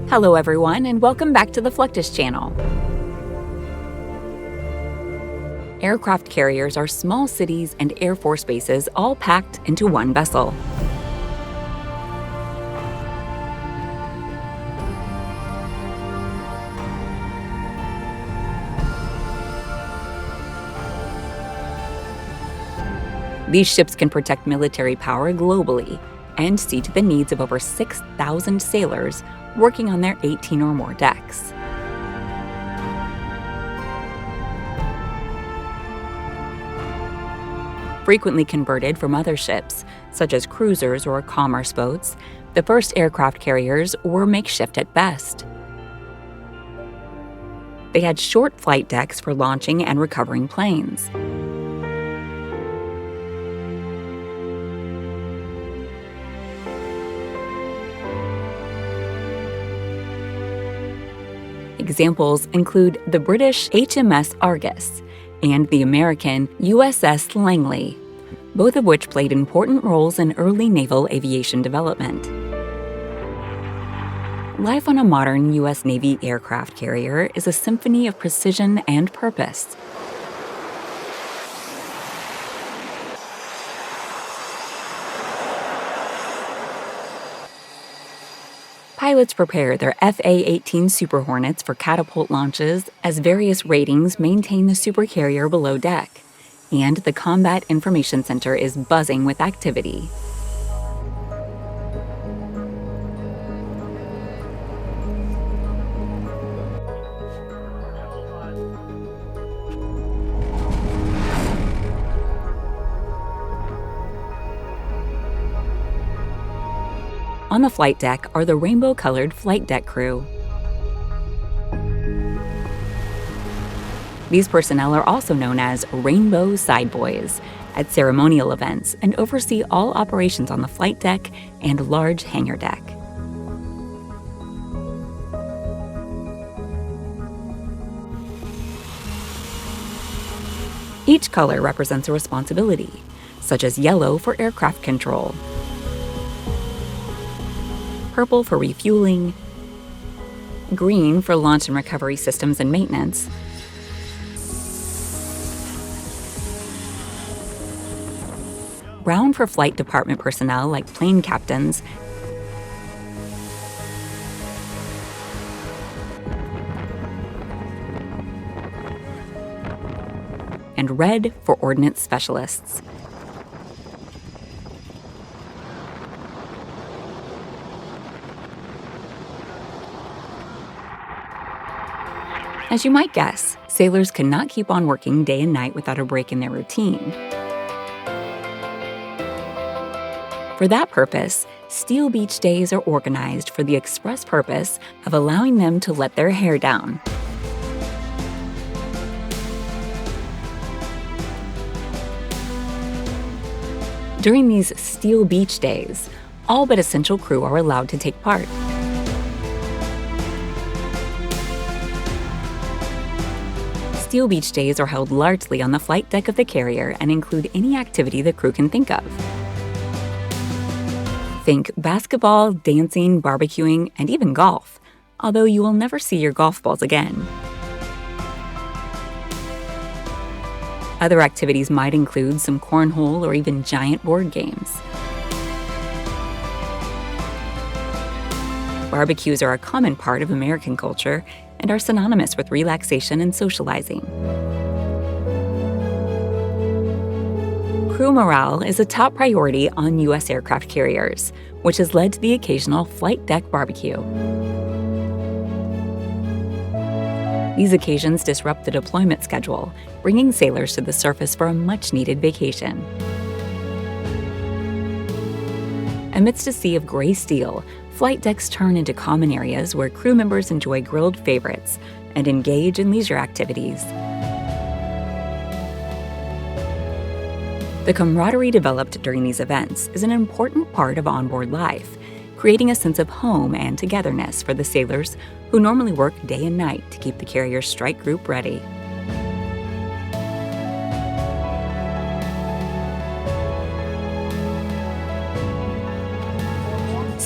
Hello everyone, and welcome back to the Fluctus Channel. Aircraft carriers are small cities and Air Force bases all packed into one vessel. These ships can protect military power globally and see to the needs of over 6,000 sailors working on their 18 or more decks. Frequently converted from other ships, such as cruisers or commerce boats, the first aircraft carriers were makeshift at best. They had short flight decks for launching and recovering planes. Examples include the British HMS Argus and the American USS Langley, both of which played important roles in early naval aviation development. Life on a modern U.S. Navy aircraft carrier is a symphony of precision and purpose. Pilots prepare their FA-18 Super Hornets for catapult launches as various ratings maintain the supercarrier below deck, and the Combat Information Center is buzzing with activity. On the flight deck are the rainbow-colored flight deck crew. These personnel are also known as Rainbow Side Boys at ceremonial events and oversee all operations on the flight deck and large hangar deck. Each color represents a responsibility, such as yellow for aircraft control, purple for refueling, green for launch and recovery systems and maintenance, brown for flight department personnel like plane captains, and red for ordnance specialists. As you might guess, sailors cannot keep on working day and night without a break in their routine. For that purpose, Steel Beach Days are organized for the express purpose of allowing them to let their hair down. During these Steel Beach Days, all but essential crew are allowed to take part. Steel Beach Days are held largely on the flight deck of the carrier and include any activity the crew can think of. Think basketball, dancing, barbecuing, and even golf, although you will never see your golf balls again. Other activities might include some cornhole or even giant board games. Barbecues are a common part of American culture and are synonymous with relaxation and socializing. Crew morale is a top priority on U.S. aircraft carriers, which has led to the occasional flight deck barbecue. These occasions disrupt the deployment schedule, bringing sailors to the surface for a much-needed vacation. Amidst a sea of gray steel, flight decks turn into common areas where crew members enjoy grilled favorites and engage in leisure activities. The camaraderie developed during these events is an important part of onboard life, creating a sense of home and togetherness for the sailors who normally work day and night to keep the carrier's strike group ready.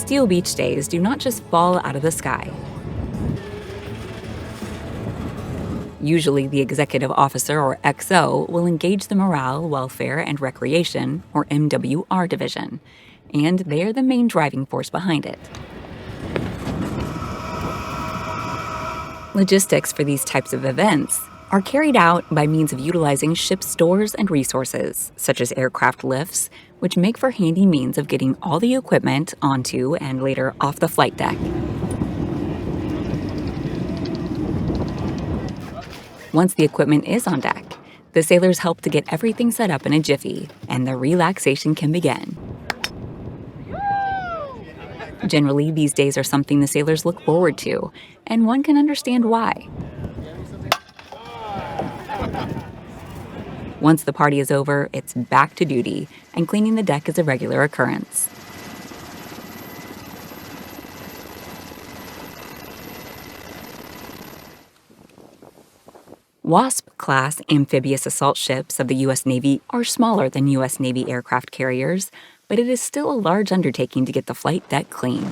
Steel beach days do not just fall out of the sky. Usually, the executive officer, or XO, will engage the Morale, Welfare, and Recreation, or MWR division, and they are the main driving force behind it. Logistics for these types of events are carried out by means of utilizing ship stores and resources, such as aircraft lifts, which make for handy means of getting all the equipment onto and later off the flight deck. Once the equipment is on deck, the sailors help to get everything set up in a jiffy, and the relaxation can begin. Generally, these days are something the sailors look forward to, and one can understand why. Once the party is over, it's back to duty, and cleaning the deck is a regular occurrence. WASP-class amphibious assault ships of the U.S. Navy are smaller than U.S. Navy aircraft carriers, but it is still a large undertaking to get the flight deck clean.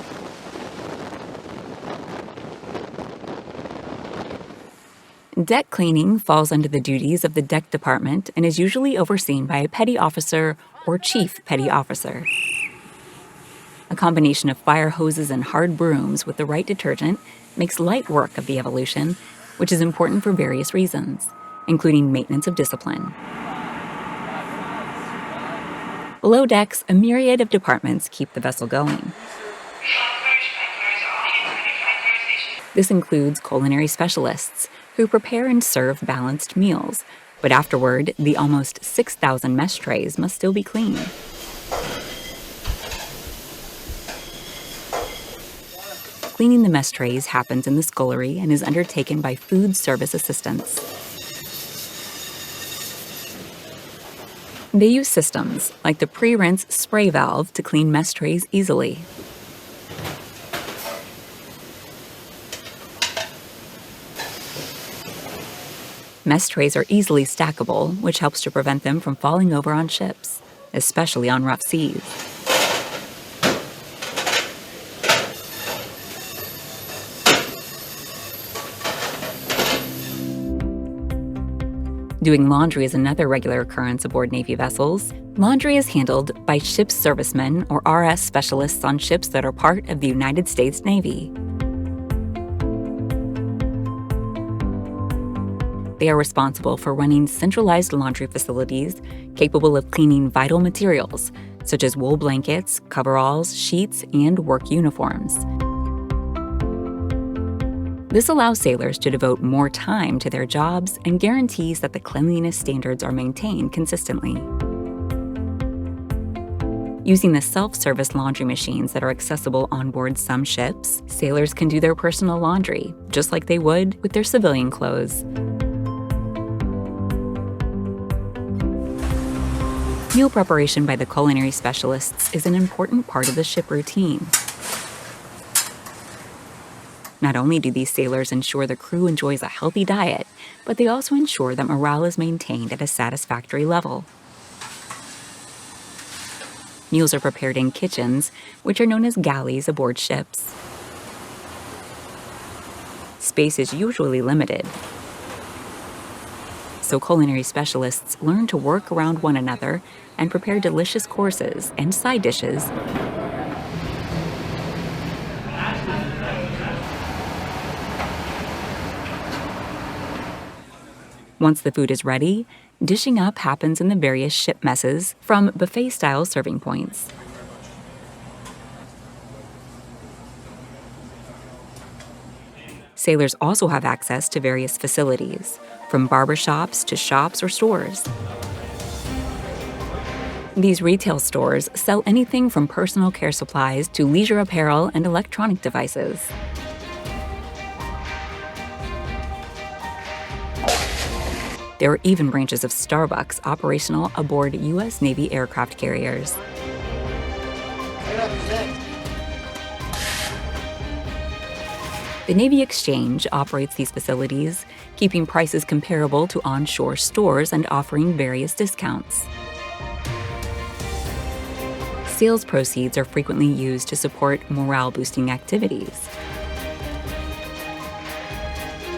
Deck cleaning falls under the duties of the deck department and is usually overseen by a petty officer or chief petty officer. A combination of fire hoses and hard brooms with the right detergent makes light work of the Evolution, which is important for various reasons, including maintenance of discipline. Below decks, a myriad of departments keep the vessel going. This includes culinary specialists, who prepare and serve balanced meals, but afterward, the almost 6,000 mess trays must still be cleaned. Cleaning the mess trays happens in the scullery and is undertaken by food service assistants. They use systems like the pre-rinse spray valve to clean mess trays easily. Mess trays are easily stackable, which helps to prevent them from falling over on ships, especially on rough seas. Doing laundry is another regular occurrence aboard Navy vessels. Laundry is handled by ship's servicemen or RS specialists on ships that are part of the United States Navy. They are responsible for running centralized laundry facilities capable of cleaning vital materials, such as wool blankets, coveralls, sheets, and work uniforms. This allows sailors to devote more time to their jobs and guarantees that the cleanliness standards are maintained consistently. Using the self-service laundry machines that are accessible on board some ships, sailors can do their personal laundry, just like they would with their civilian clothes. Meal preparation by the culinary specialists is an important part of the ship routine. Not only do these sailors ensure the crew enjoys a healthy diet, but they also ensure that morale is maintained at a satisfactory level. Meals are prepared in kitchens, which are known as galleys aboard ships. Space is usually limited, so culinary specialists learn to work around one another and prepare delicious courses and side dishes Once the food is ready, dishing up happens in the various ship messes from buffet-style serving points. Sailors also have access to various facilities, from barbershops to shops or stores. These retail stores sell anything from personal care supplies to leisure apparel and electronic devices. There are even branches of Starbucks operational aboard U.S. Navy aircraft carriers. The Navy Exchange operates these facilities, keeping prices comparable to onshore stores and offering various discounts. Sales proceeds are frequently used to support morale-boosting activities.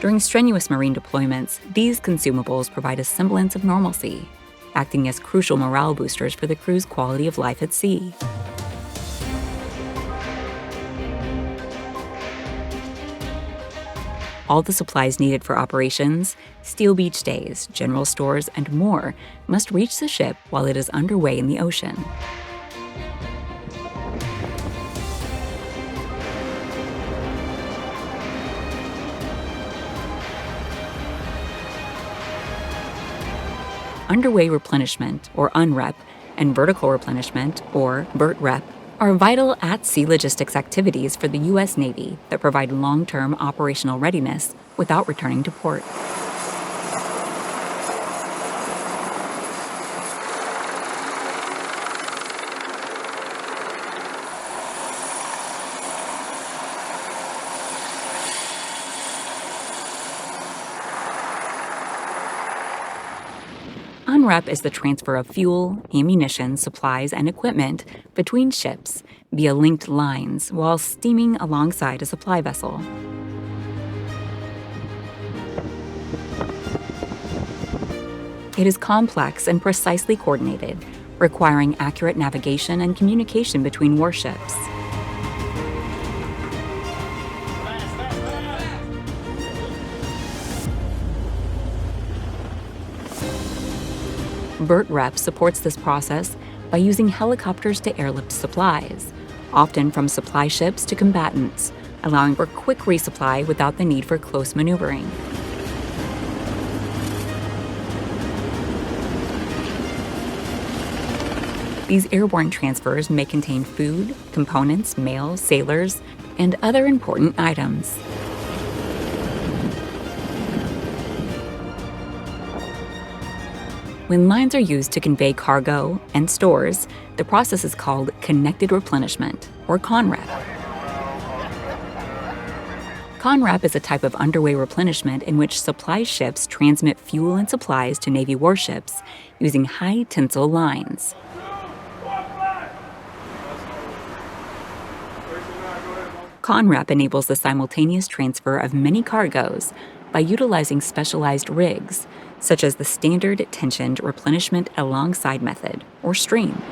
During strenuous marine deployments, these consumables provide a semblance of normalcy, acting as crucial morale boosters for the crew's quality of life at sea. All the supplies needed for operations, steel beach days, general stores, and more must reach the ship while it is underway in the ocean. Underway replenishment, or UNREP, and vertical replenishment, or VERT-REP, are vital at-sea logistics activities for the U.S. Navy that provide long-term operational readiness without returning to port. UNREP is the transfer of fuel, ammunition, supplies, and equipment between ships via linked lines while steaming alongside a supply vessel. It is complex and precisely coordinated, requiring accurate navigation and communication between warships. VERT-REP supports this process by using helicopters to airlift supplies, often from supply ships to combatants, allowing for quick resupply without the need for close maneuvering. These airborne transfers may contain food, components, mail, sailors, and other important items. When lines are used to convey cargo and stores, the process is called connected replenishment, or CONREP. CONREP is a type of underway replenishment in which supply ships transmit fuel and supplies to Navy warships using high-tensile lines. CONREP enables the simultaneous transfer of many cargoes by utilizing specialized rigs, such as the standard tensioned replenishment alongside method, or stream.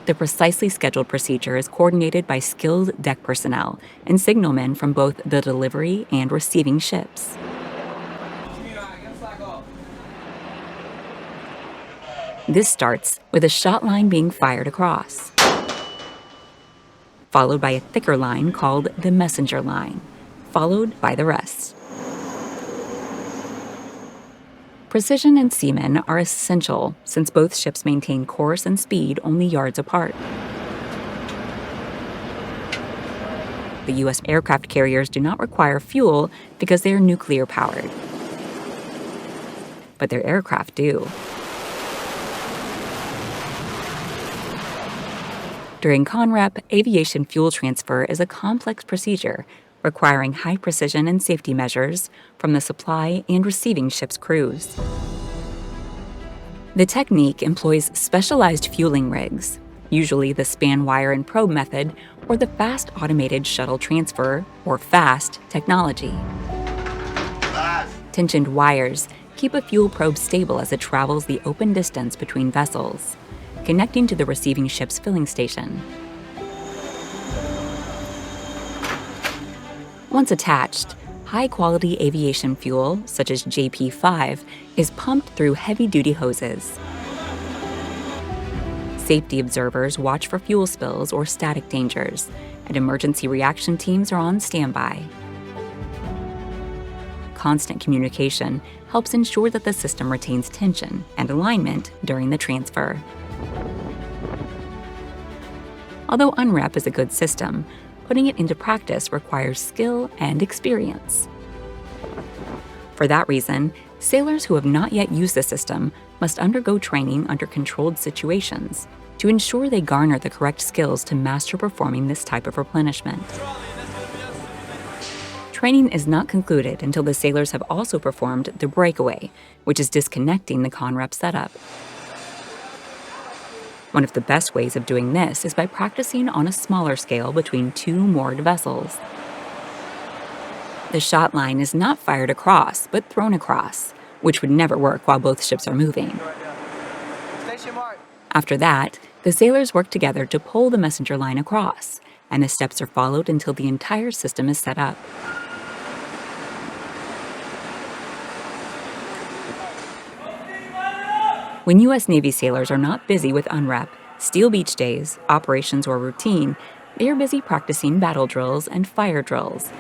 The precisely scheduled procedure is coordinated by skilled deck personnel and signalmen from both the delivery and receiving ships. This starts with a shot line being fired across, followed by a thicker line called the messenger line, followed by the rest. Precision and seamen are essential since both ships maintain course and speed only yards apart. The U.S. aircraft carriers do not require fuel because they are nuclear powered, but their aircraft do. During CONREP, aviation fuel transfer is a complex procedure requiring high precision and safety measures from the supply and receiving ship's crews. The technique employs specialized fueling rigs, usually the span wire and probe method or the fast automated shuttle transfer, or FAST, technology. Tensioned wires keep a fuel probe stable as it travels the open distance between vessels, connecting to the receiving ship's filling station. Once attached, high-quality aviation fuel, such as JP5, is pumped through heavy-duty hoses. Safety observers watch for fuel spills or static dangers, and emergency reaction teams are on standby. Constant communication helps ensure that the system retains tension and alignment during the transfer. Although UNREP is a good system, putting it into practice requires skill and experience. For that reason, sailors who have not yet used the system must undergo training under controlled situations to ensure they garner the correct skills to master performing this type of replenishment. Training is not concluded until the sailors have also performed the breakaway, which is disconnecting the CONREP setup. One of the best ways of doing this is by practicing on a smaller scale between two moored vessels. The shot line is not fired across, but thrown across, which would never work while both ships are moving. After that, the sailors work together to pull the messenger line across, and the steps are followed until the entire system is set up. When U.S. Navy sailors are not busy with UNREP, steel beach days, operations, or routine, they are busy practicing battle drills and fire drills.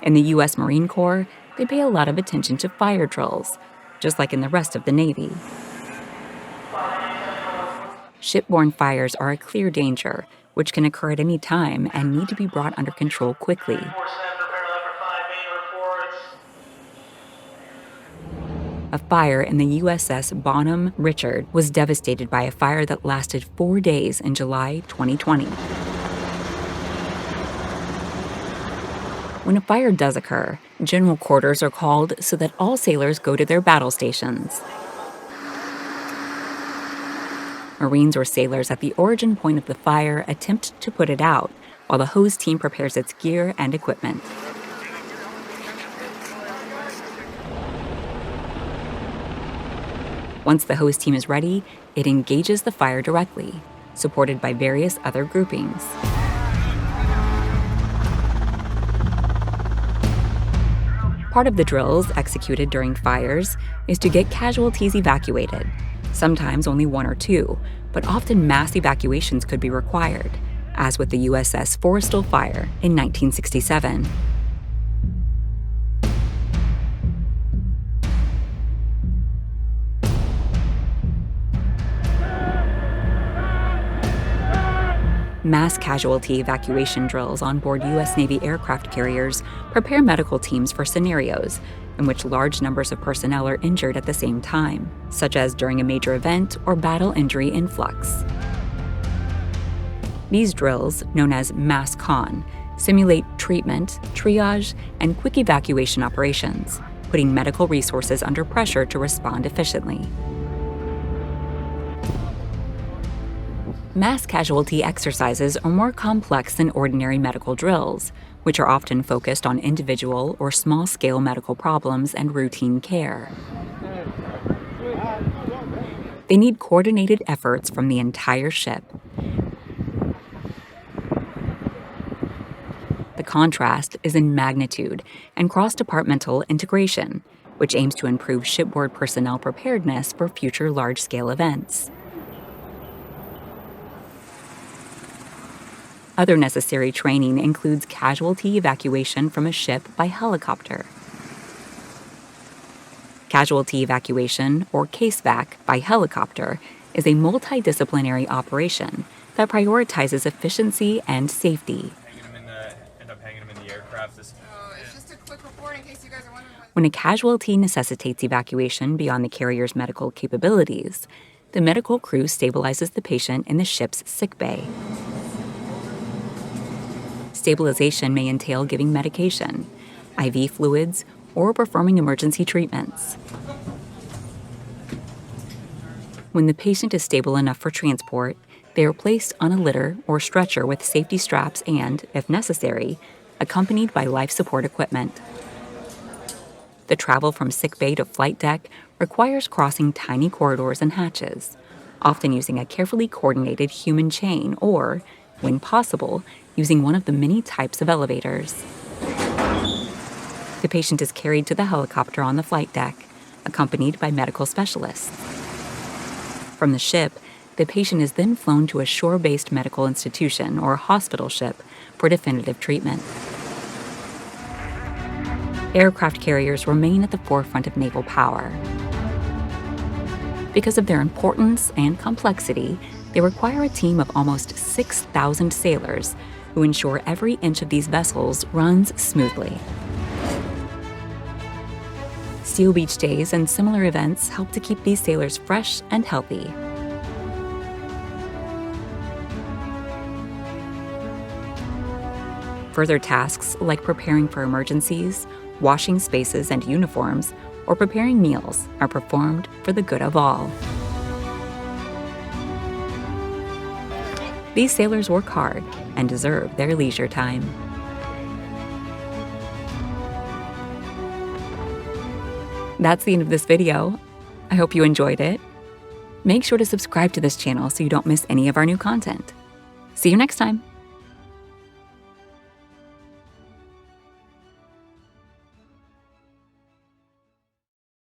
In the U.S. Marine Corps, they pay a lot of attention to fire drills, just like in the rest of the Navy. Shipborne fires are a clear danger, which can occur at any time and need to be brought under control quickly. A fire in the USS Bonham Richard was devastated by a fire that lasted 4 days in July 2020. When a fire does occur, general quarters are called so that all sailors go to their battle stations. Marines or sailors at the origin point of the fire attempt to put it out, while the hose team prepares its gear and equipment. Once the hose team is ready, it engages the fire directly, supported by various other groupings. Part of the drills executed during fires is to get casualties evacuated. Sometimes only one or two, but often mass evacuations could be required, as with the USS Forrestal Fire in 1967. Mass casualty evacuation drills on board U.S. Navy aircraft carriers prepare medical teams for scenarios in which large numbers of personnel are injured at the same time, such as during a major event or battle injury influx. These drills, known as mass con, simulate treatment, triage, and quick evacuation operations, putting medical resources under pressure to respond efficiently. Mass casualty exercises are more complex than ordinary medical drills, which are often focused on individual or small-scale medical problems and routine care. They need coordinated efforts from the entire ship. The contrast is in magnitude and cross-departmental integration, which aims to improve shipboard personnel preparedness for future large-scale events. Other necessary training includes casualty evacuation from a ship by helicopter. Casualty evacuation, or CASEVAC, by helicopter is a multidisciplinary operation that prioritizes efficiency and safety. When a casualty necessitates evacuation beyond the carrier's medical capabilities, the medical crew stabilizes the patient in the ship's sickbay. Stabilization may entail giving medication, IV fluids, or performing emergency treatments. When the patient is stable enough for transport, they are placed on a litter or stretcher with safety straps and, if necessary, accompanied by life support equipment. The travel from sickbay to flight deck requires crossing tiny corridors and hatches, often using a carefully coordinated human chain or, when possible, using one of the many types of elevators. The patient is carried to the helicopter on the flight deck, accompanied by medical specialists. From the ship, the patient is then flown to a shore-based medical institution or hospital ship for definitive treatment. Aircraft carriers remain at the forefront of naval power. Because of their importance and complexity, they require a team of almost 6,000 sailors who ensure every inch of these vessels runs smoothly. Steel Beach Days and similar events help to keep these sailors fresh and healthy. Further tasks like preparing for emergencies, washing spaces and uniforms, or preparing meals are performed for the good of all. These sailors work hard and deserve their leisure time. That's the end of this video. I hope you enjoyed it. Make sure to subscribe to this channel so you don't miss any of our new content. See you next time.